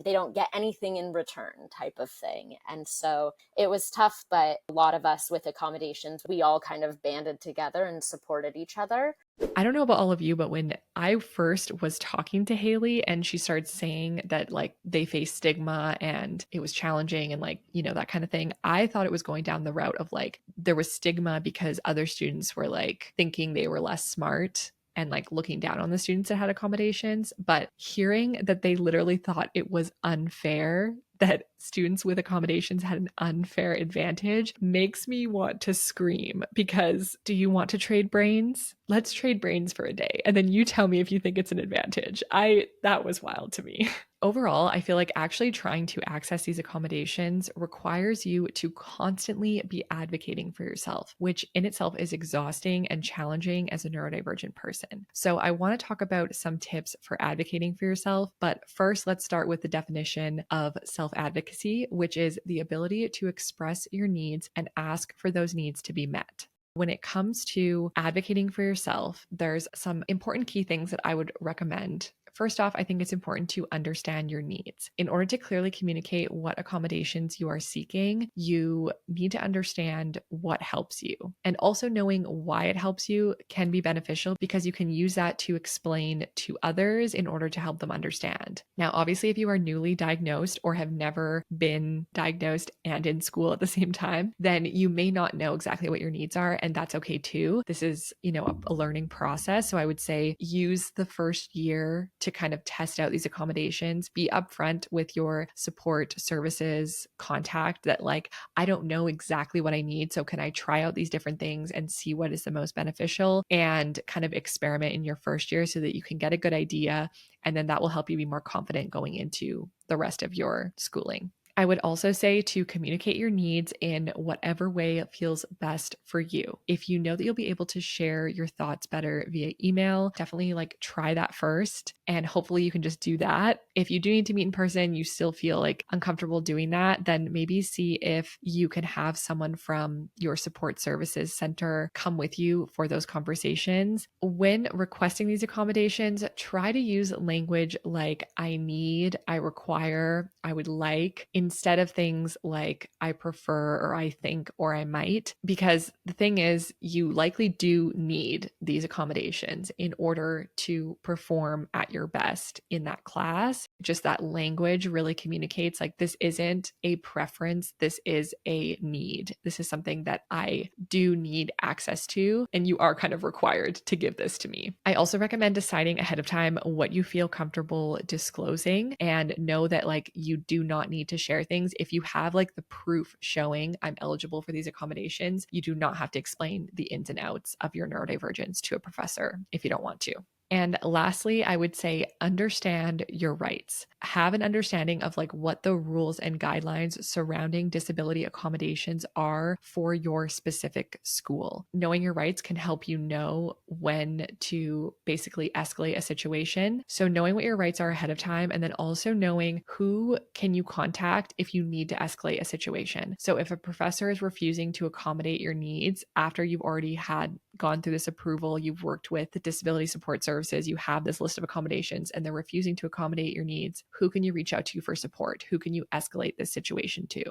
they don't get anything in return type of thing. And so it was tough, but a lot of us with accommodations, we all kind of banded together and supported each other. I don't know about all of you, but when I first was talking to Haley and she started saying that like they face stigma and it was challenging and like, that kind of thing, I thought it was going down the route of like there was stigma because other students were like thinking they were less smart and like looking down on the students that had accommodations. But hearing that they literally thought it was unfair that students with accommodations had an unfair advantage makes me want to scream, because do you want to trade brains? Let's trade brains for a day. And then you tell me if you think it's an advantage. That was wild to me. Overall, I feel like actually trying to access these accommodations requires you to constantly be advocating for yourself, which in itself is exhausting and challenging as a neurodivergent person. So I want to talk about some tips for advocating for yourself. But first, let's start with the definition of self-advocacy, which is the ability to express your needs and ask for those needs to be met. When it comes to advocating for yourself, there's some important key things that I would recommend. First off, I think it's important to understand your needs. In order to clearly communicate what accommodations you are seeking, you need to understand what helps you. And also knowing why it helps you can be beneficial because you can use that to explain to others in order to help them understand. Now, obviously, if you are newly diagnosed or have never been diagnosed and in school at the same time, then you may not know exactly what your needs are, and that's okay too. This is, a learning process. So I would say use the first year to kind of test out these accommodations. Be upfront with your support services contact that like, I don't know exactly what I need. So can I try out these different things and see what is the most beneficial, and kind of experiment in your first year so that you can get a good idea. And then that will help you be more confident going into the rest of your schooling. I would also say to communicate your needs in whatever way feels best for you. If you know that you'll be able to share your thoughts better via email, definitely like try that first. And hopefully you can just do that. If you do need to meet in person, you still feel like uncomfortable doing that, then maybe see if you can have someone from your support services center come with you for those conversations. When requesting these accommodations, try to use language like I need, I require, I would like, instead of things like I prefer or I think or I might, because the thing is you likely do need these accommodations in order to perform at your best in that class. Just that language really communicates like this isn't a preference, this is a need. This is something that I do need access to, and you are kind of required to give this to me. I also recommend deciding ahead of time what you feel comfortable disclosing, and know that like you do not need to share things. If you have like the proof showing I'm eligible for these accommodations, you do not have to explain the ins and outs of your neurodivergence to a professor if you don't want to. And lastly, I would say understand your rights. Have an understanding of like what the rules and guidelines surrounding disability accommodations are for your specific school. Knowing your rights can help you know when to basically escalate a situation. So knowing what your rights are ahead of time, and then also knowing who can you contact if you need to escalate a situation. So if a professor is refusing to accommodate your needs after you've already had gone through this approval, you've worked with the disability support services, you have this list of accommodations, and they're refusing to accommodate your needs, who can you reach out to for support? Who can you escalate this situation to?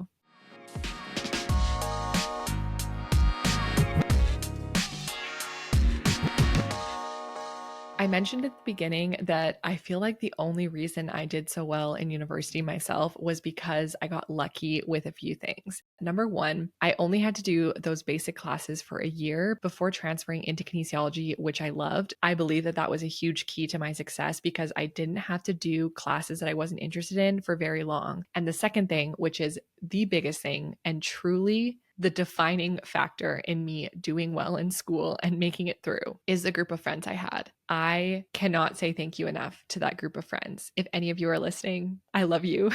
I mentioned at the beginning that I feel like the only reason I did so well in university myself was because I got lucky with a few things. Number one, I only had to do those basic classes for a year before transferring into kinesiology, which I loved. I believe that that was a huge key to my success because I didn't have to do classes that I wasn't interested in for very long. And the second thing, which is the biggest thing and truly the defining factor in me doing well in school and making it through, is the group of friends I had. I cannot say thank you enough to that group of friends. If any of you are listening, I love you.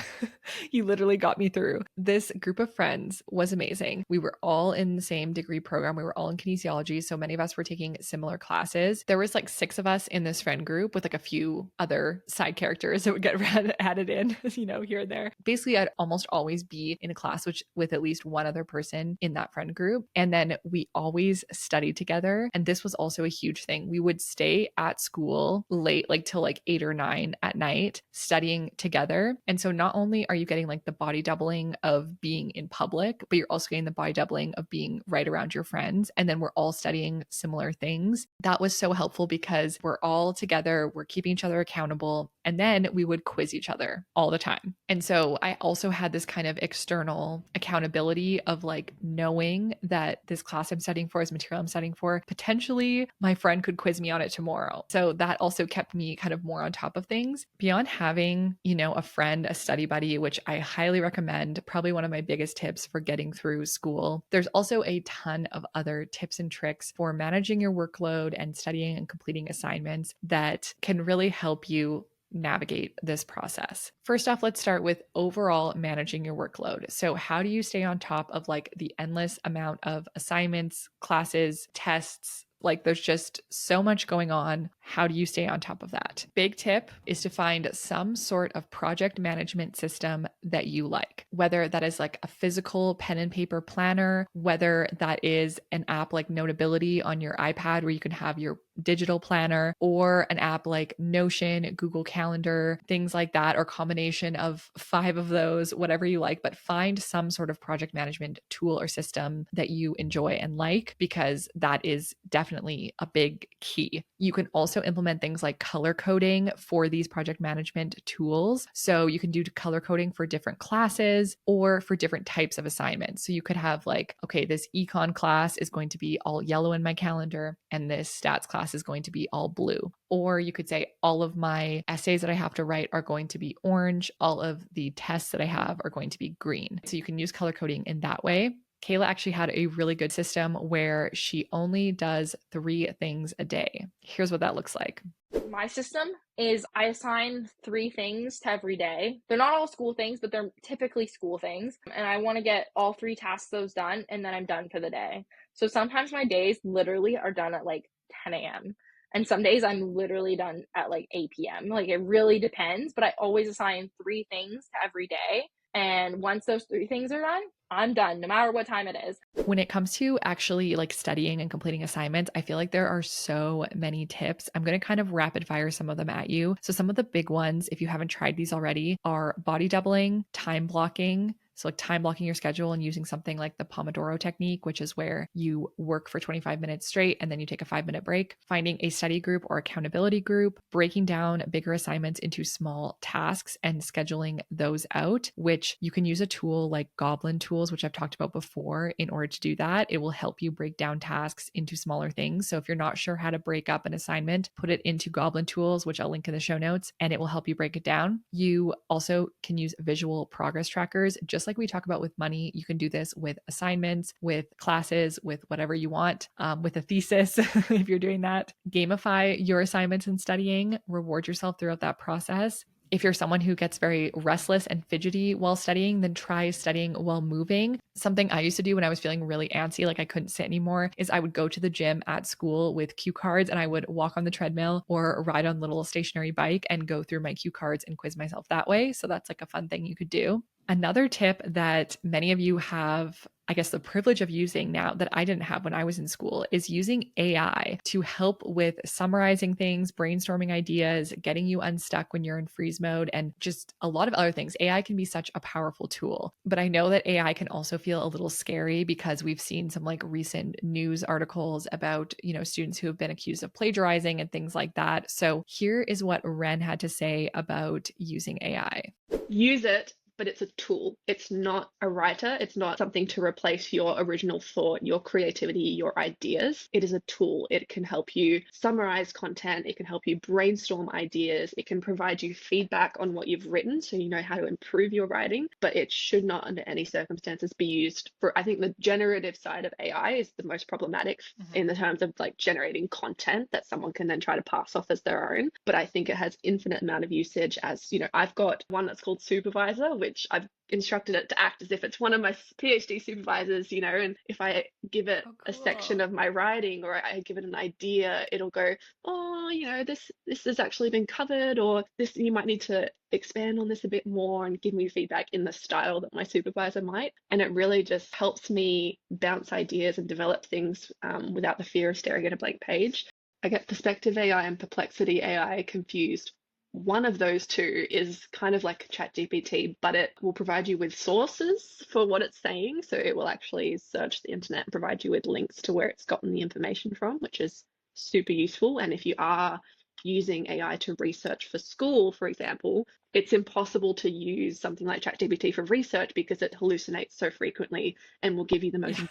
You literally got me through. This group of friends was amazing. We were all in the same degree program. We were all in kinesiology. So many of us were taking similar classes. There was like 6 of us in this friend group with like a few other side characters that would get added in, here and there. Basically, I'd almost always be in a class with at least one other person in that friend group. And then we always studied together. And this was also a huge thing. We would stay at school late, like till like 8 or 9 at night, studying together. And so not only are you getting like the body doubling of being in public, but you're also getting the body doubling of being right around your friends. And then we're all studying similar things. That was so helpful because we're all together, we're keeping each other accountable, and then we would quiz each other all the time. And so I also had this kind of external accountability of like knowing that this class I'm studying for, this material I'm studying for, potentially my friend could quiz me on it tomorrow. So that also kept me kind of more on top of things. Beyond having, you know, a friend, a study buddy, which I highly recommend, probably one of my biggest tips for getting through school. There's also a ton of other tips and tricks for managing your workload and studying and completing assignments that can really help you navigate this process. First off, let's start with overall managing your workload. So how do you stay on top of like the endless amount of assignments, classes, tests? Like there's just so much going on. How do you stay on top of that? Big tip is to find some sort of project management system that you like, whether that is like a physical pen and paper planner, whether that is an app like Notability on your iPad where you can have your digital planner, or an app like Notion, Google Calendar, things like that, or combination of 5 of those, whatever you like, but find some sort of project management tool or system that you enjoy and like, because that is definitely a big key. You can also implement things like color coding for these project management tools. So you can do color coding for different classes or for different types of assignments. So you could have like, okay, this econ class is going to be all yellow in my calendar, and this stats class is going to be all blue. Or you could say all of my essays that I have to write are going to be orange. All of the tests that I have are going to be green. So you can use color coding in that way. Kayla actually had a really good system where she only does 3 things a day. Here's what that looks like. My system is I assign 3 things to every day. They're not all school things, but they're typically school things. And I want to get all 3 tasks those done, and then I'm done for the day. So sometimes my days literally are done at like 10 a.m. And some days I'm literally done at like 8 p.m. Like it really depends, but I always assign 3 things to every day. And once those 3 things are done, I'm done, no matter what time it is. When it comes to actually like studying and completing assignments, I feel like there are so many tips. I'm going to kind of rapid fire some of them at you. So some of the big ones, if you haven't tried these already, are body doubling, time blocking. So like time blocking your schedule and using something like the Pomodoro technique, which is where you work for 25 minutes straight and then you take a 5-minute break. Finding a study group or accountability group, breaking down bigger assignments into small tasks and scheduling those out, which you can use a tool like Goblin Tools, which I've talked about before. In order to do that, it will help you break down tasks into smaller things. So if you're not sure how to break up an assignment, put it into Goblin Tools, which I'll link in the show notes, and it will help you break it down. You also can use visual progress trackers, just like we talk about with money. You can do this with assignments, with classes, with whatever you want, with a thesis, if you're doing that. Gamify your assignments and studying, reward yourself throughout that process. If you're someone who gets very restless and fidgety while studying, then try studying while moving. Something I used to do when I was feeling really antsy, like I couldn't sit anymore, is I would go to the gym at school with cue cards and I would walk on the treadmill or ride on a little stationary bike and go through my cue cards and quiz myself that way. So that's like a fun thing you could do. Another tip that many of you have, I guess, the privilege of using now that I didn't have when I was in school is using AI to help with summarizing things, brainstorming ideas, getting you unstuck when you're in freeze mode, and just a lot of other things. AI can be such a powerful tool, but I know that AI can also feel a little scary because we've seen some like recent news articles about, you know, students who have been accused of plagiarizing and things like that. So here is what Ren had to say about using AI. Use it, but it's a tool. It's not a writer. It's not something to replace your original thought, your creativity, your ideas. It is a tool. It can help you summarize content. It can help you brainstorm ideas. It can provide you feedback on what you've written so you know how to improve your writing, but it should not under any circumstances be used for, I think the generative side of AI is the most problematic in the terms of like generating content that someone can then try to pass off as their own. But I think it has infinite amount of usage. As you know, I've got one that's called Supervisor, which I've instructed it to act as if it's one of my PhD supervisors, you know, and if I give it a section of my writing or I give it an idea, it'll go, oh, you know, this has actually been covered, or this, you might need to expand on this a bit more, and give me feedback in the style that my supervisor might. And it really just helps me bounce ideas and develop things without the fear of staring at a blank page. I get Perspective AI and Perplexity AI confused. One of those two is kind of like ChatGPT, but it will provide you with sources for what it's saying. So it will actually search the internet and provide you with links to where it's gotten the information from, which is super useful. And if you are using AI to research for school, for example, it's impossible to use something like ChatGPT for research because it hallucinates so frequently and will give you the most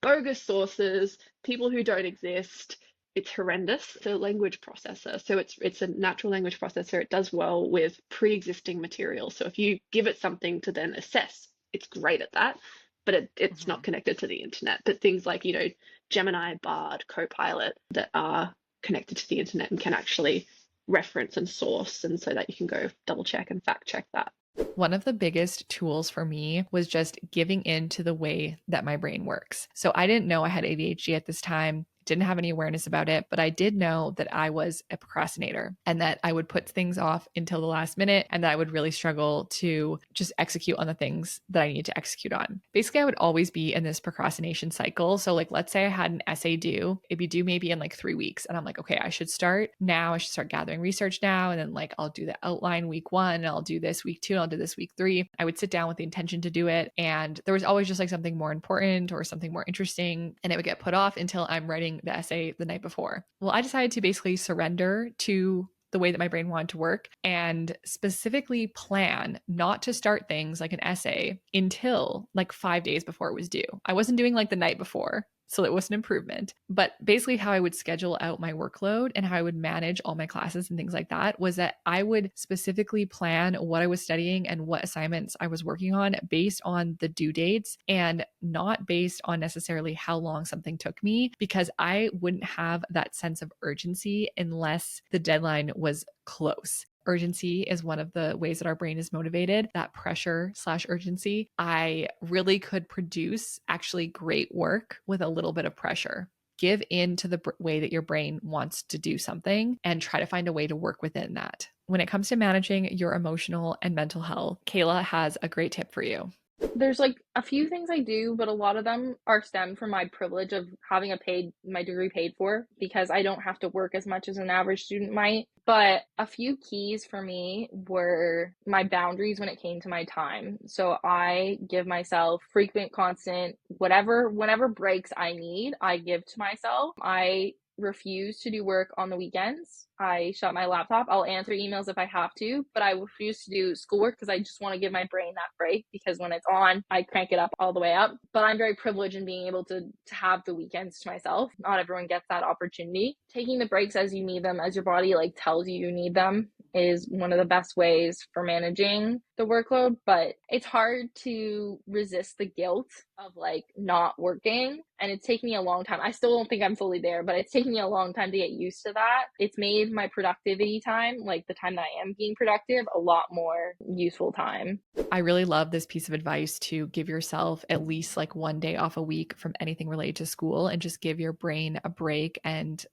bogus sources, people who don't exist. It's horrendous. It's a language processor. So it's a natural language processor. It does well with pre-existing material. So if you give it something to then assess, it's great at that, but it's not connected to the internet. But things like, Gemini, Bard, Copilot that are connected to the internet and can actually reference and source, and so that you can go double check and fact check that. One of the biggest tools for me was just giving in to the way that my brain works. So I didn't know I had ADHD at this time. Didn't have any awareness about it, but I did know that I was a procrastinator and that I would put things off until the last minute and that I would really struggle to just execute on the things that I needed to execute on. Basically, I would always be in this procrastination cycle. So like, let's say I had an essay due, it'd be due maybe in like 3 weeks. And I'm like, okay, I should start now. I should start gathering research now. And then like, I'll do the outline week 1 and I'll do this week 2 and I'll do this week 3. I would sit down with the intention to do it. And there was always just like something more important or something more interesting. And it would get put off until I'm writing the essay the night before. Well, I decided to basically surrender to the way that my brain wanted to work and specifically plan not to start things like an essay until like 5 days before it was due. I wasn't doing like the night before, so it was an improvement. But basically how I would schedule out my workload and how I would manage all my classes and things like that was that I would specifically plan what I was studying and what assignments I was working on based on the due dates and not based on necessarily how long something took me, because I wouldn't have that sense of urgency unless the deadline was close. Urgency is one of the ways that our brain is motivated, that pressure/urgency. I really could produce actually great work with a little bit of pressure. Give in to the way that your brain wants to do something and try to find a way to work within that. When it comes to managing your emotional and mental health, Kayla has a great tip for you. There's like a few things I do, but a lot of them are stemmed from my privilege of having my degree paid for, because I don't have to work as much as an average student might. But a few keys for me were my boundaries when it came to my time. So I give myself frequent, constant, whenever breaks I need, I give to myself. I refuse to do work on the weekends. I shut my laptop. I'll answer emails if I have to, but I refuse to do schoolwork because I just want to give my brain that break, because when it's on, I crank it up all the way up. But I'm very privileged in being able to have the weekends to myself. Not everyone gets that opportunity. Taking the breaks as you need them, as your body like tells you need them, is one of the best ways for managing the workload. But it's hard to resist the guilt of like not working. And it's taken me a long time. I still don't think I'm fully there, but it's taken me a long time to get used to that. It's made my productivity time, like the time that I am being productive, a lot more useful time. I really love this piece of advice to give yourself at least like 1 day off a week from anything related to school and just give your brain a break and,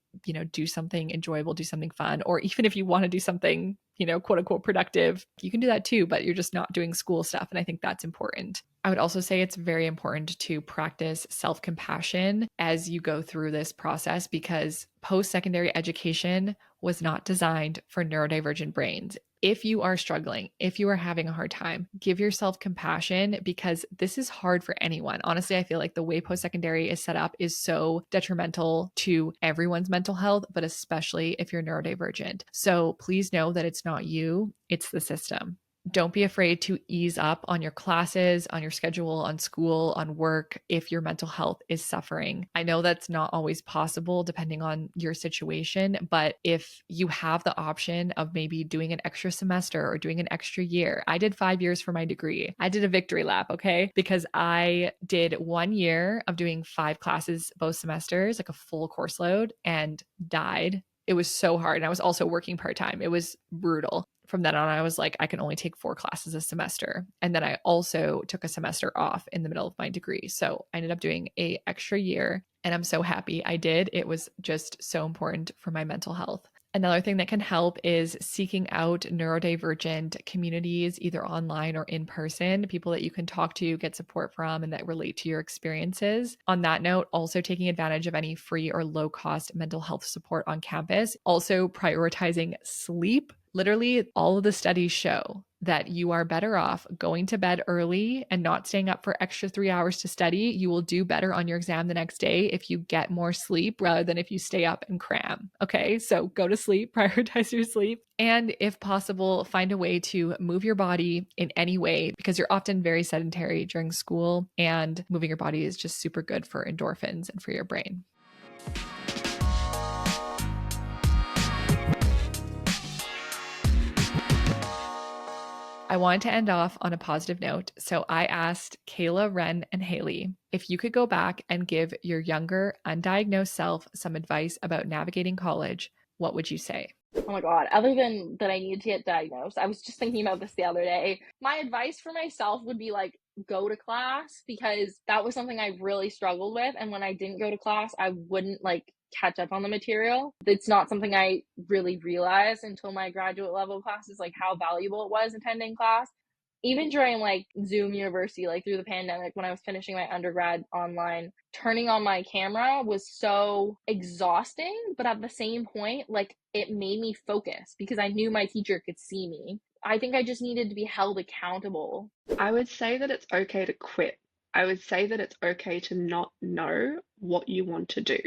do something enjoyable, do something fun. Or even if you want to do something, quote unquote productive, you can do that too, but you're just not doing school stuff. And I think that's important. I would also say it's very important to practice self-compassion as you go through this process, because post-secondary education was not designed for neurodivergent brains. If you are struggling, if you are having a hard time, give yourself compassion, because this is hard for anyone. Honestly, I feel like the way post-secondary is set up is so detrimental to everyone's mental health, but especially if you're neurodivergent. So please know that it's not you, it's the system. Don't be afraid to ease up on your classes, on your schedule, on school, on work if your mental health is suffering. I know that's not always possible depending on your situation, but if you have the option of maybe doing an extra semester or doing an extra year, I did 5 years for my degree. I did a victory lap, okay? Because I did 1 year of doing 5 classes both semesters, like a full course load, and died. It was so hard. And I was also working part-time. It was brutal. From then on, I was like, I can only take 4 classes a semester. And then I also took a semester off in the middle of my degree. So I ended up doing an extra year, and I'm so happy I did. It was just so important for my mental health. Another thing that can help is seeking out neurodivergent communities, either online or in person, people that you can talk to, get support from, and that relate to your experiences. On that note, also taking advantage of any free or low cost mental health support on campus. Also prioritizing sleep. Literally, all of the studies show that you are better off going to bed early and not staying up for extra 3 hours to study. You will do better on your exam the next day if you get more sleep rather than if you stay up and cram. Okay, so go to sleep, prioritize your sleep, and if possible, find a way to move your body in any way, because you're often very sedentary during school, and moving your body is just super good for endorphins and for your brain. I wanted to end off on a positive note, so I asked Kayla, Ren, and Haley if you could go back and give your younger, undiagnosed self some advice about navigating college, what would you say? Oh my God, other than that I need to get diagnosed, I was just thinking about this the other day. My advice for myself would be like, go to class, because that was something I really struggled with. And when I didn't go to class, I wouldn't like catch up on the material. It's not something I really realized until my graduate level classes, like how valuable it was attending class. Even during like Zoom university, like through the pandemic, when I was finishing my undergrad online, turning on my camera was so exhausting, but at the same point, like it made me focus because I knew my teacher could see me. I think I just needed to be held accountable. I would say that it's okay to quit. I would say that it's okay to not know what you want to do.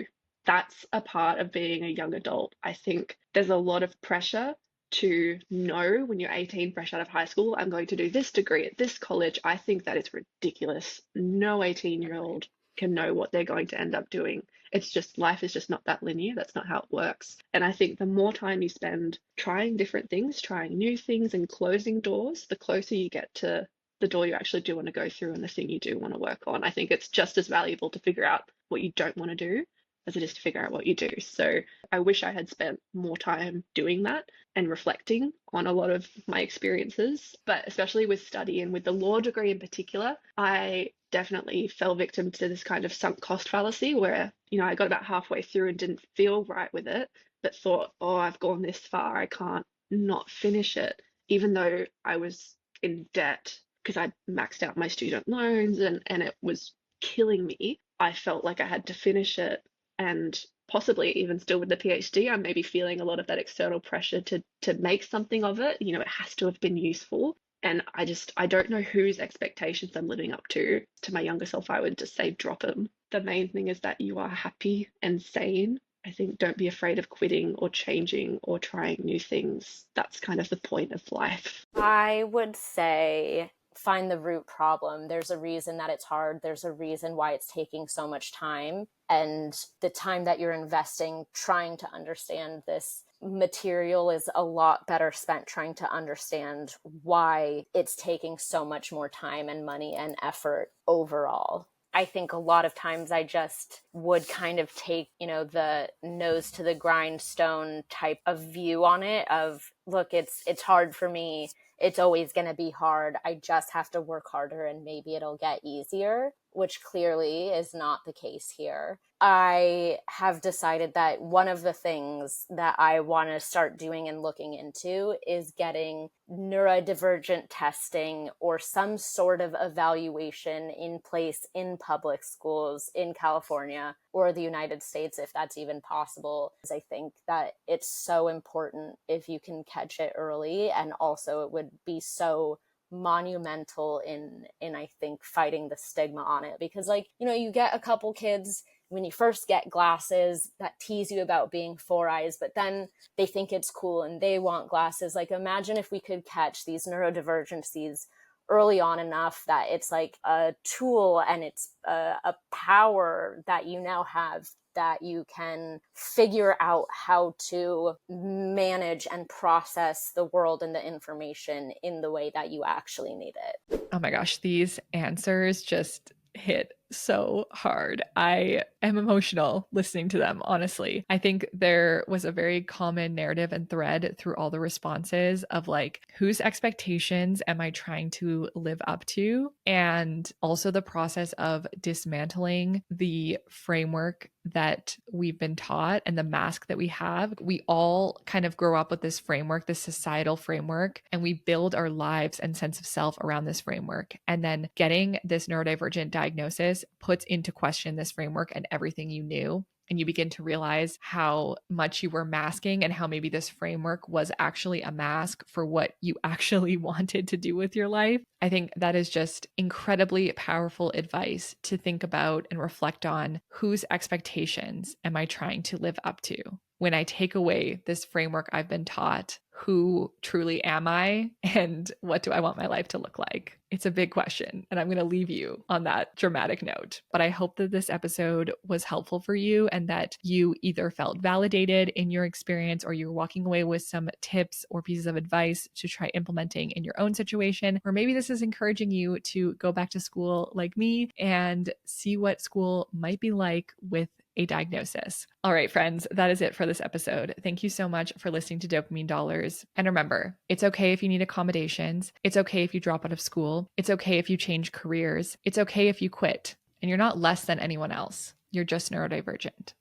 That's a part of being a young adult. I think there's a lot of pressure to know when you're 18, fresh out of high school, I'm going to do this degree at this college. I think that is ridiculous. No 18-year-old can know what they're going to end up doing. It's just, life is just not that linear. That's not how it works. And I think the more time you spend trying different things, trying new things and closing doors, the closer you get to the door you actually do want to go through and the thing you do want to work on. I think it's just as valuable to figure out what you don't want to do as it is to figure out what you do. So I wish I had spent more time doing that and reflecting on a lot of my experiences, but especially with study and with the law degree in particular, I definitely fell victim to this kind of sunk cost fallacy where, I got about halfway through and didn't feel right with it, but thought, oh, I've gone this far, I can't not finish it, even though I was in debt because I maxed out my student loans and it was killing me. I felt like I had to finish it. And possibly even still with the PhD, I'm maybe feeling a lot of that external pressure to make something of it. It has to have been useful. And I don't know whose expectations I'm living up to. To my younger self, I would just say drop them. The main thing is that you are happy and sane. I think don't be afraid of quitting or changing or trying new things. That's kind of the point of life. I would say find the root problem. There's a reason that it's hard. There's a reason why it's taking so much time. And the time that you're investing trying to understand this material is a lot better spent trying to understand why it's taking so much more time and money and effort overall. I think a lot of times I just would kind of take, the nose to the grindstone type of view on it of, look, it's hard for me. It's always going to be hard. I just have to work harder and maybe it'll get easier, which clearly is not the case here. I have decided that one of the things that I want to start doing and looking into is getting neurodivergent testing or some sort of evaluation in place in public schools in California or the United States, if that's even possible. I think that it's so important if you can catch it early, and also it would be so monumental in I think fighting the stigma on it, because you get a couple kids when you first get glasses that tease you about being four eyes, but then they think it's cool and they want glasses. Imagine if we could catch these neurodivergencies early on enough that it's like a tool and it's a power that you now have, that you can figure out how to manage and process the world and the information in the way that you actually need it. Oh my gosh, these answers just hit so hard. I am emotional listening to them, honestly. I think there was a very common narrative and thread through all the responses of whose expectations am I trying to live up to? And also the process of dismantling the framework that we've been taught and the mask that we have. We all kind of grow up with this framework, this societal framework, and we build our lives and sense of self around this framework. And then getting this neurodivergent diagnosis puts into question this framework and everything you knew. And you begin to realize how much you were masking and how maybe this framework was actually a mask for what you actually wanted to do with your life. I think that is just incredibly powerful advice to think about and reflect on. Whose expectations am I trying to live up to? When I take away this framework I've been taught, who truly am I and what do I want my life to look like? It's a big question, and I'm going to leave you on that dramatic note. But I hope that this episode was helpful for you and that you either felt validated in your experience or you're walking away with some tips or pieces of advice to try implementing in your own situation. Or maybe this is encouraging you to go back to school like me and see what school might be like with a diagnosis. All right, friends, that is it for this episode. Thank you so much for listening to Dopamine Dollars. And remember, it's okay if you need accommodations. It's okay if you drop out of school. It's okay if you change careers. It's okay if you quit. And you're not less than anyone else. You're just neurodivergent.